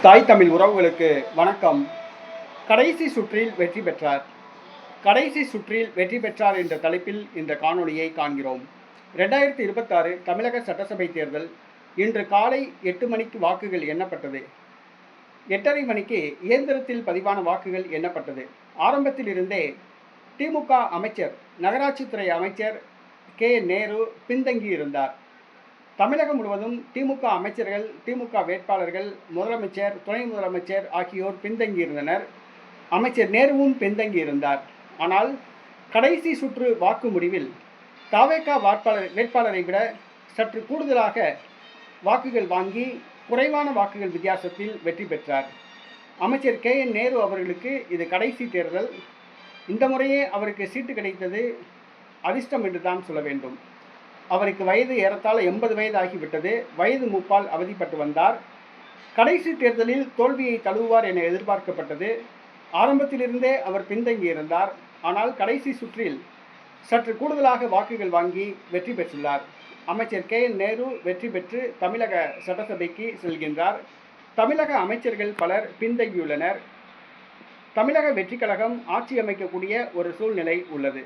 தாய் தமிழ் உறவுகளுக்கு வணக்கம். கடைசி சுற்றில் வெற்றி பெற்றார். கடைசி சுற்றில் வெற்றி பெற்றார் என்ற தலைப்பில் இந்த காணொளியை காண்கிறோம். 2026 தமிழக சட்டசபை தேர்தல் இன்று காலை 8 மணிக்கு வாக்குகள் எண்ணப்பட்டது. 8:30 மணிக்கு இயந்திரத்தில் பதிவான வாக்குகள் எண்ணப்பட்டது. ஆரம்பத்தில் இருந்தே திமுக அமைச்சர், நகராட்சித்துறை அமைச்சர் நேரு பின்தங்கியிருந்தார். தமிழகம் முழுவதும் திமுக அமைச்சர்கள், திமுக வேட்பாளர்கள், முதலமைச்சர், துணை முதலமைச்சர் ஆகியோர் பின்தங்கியிருந்தனர். அமைச்சர் நேருவும் பின்தங்கியிருந்தார். ஆனால் கடைசி சுற்று வாக்கு முடிவில் தவேகா வேட்பாளரை விட சற்று கூடுதலாக வாக்குகள் வாங்கி குறைவான வாக்குகள் வித்தியாசத்தில் வெற்றி பெற்றார். அமைச்சர் நேரு அவர்களுக்கு இது கடைசி தேர்தல். இந்த முறையே அவருக்கு சீட்டு கிடைத்தது அதிர்ஷ்டம் என்று தான் சொல்ல வேண்டும். அவருக்கு வயது ஏறத்தாழ 80 வயது ஆகிவிட்டது. வயது மூப்பால் அவதிப்பட்டு வந்தார். கடைசி தேர்தலில் தோல்வியை தழுவுவார் என எதிர்பார்க்கப்பட்டது. ஆரம்பத்திலிருந்தே அவர் பின்தங்கியிருந்தார். ஆனால் கடைசி சுற்றில் சற்று கூடுதலாக வாக்குகள் வாங்கி வெற்றி பெற்றுள்ளார். அமைச்சர் நேரு வெற்றி பெற்று தமிழக சட்டசபைக்கு செல்கின்றார். தமிழக அமைச்சர்கள் பலர் பின்தங்கியுள்ளனர். தமிழக வெற்றி கழகம் ஆட்சி அமைக்கக்கூடிய ஒரு சூழ்நிலை உள்ளது.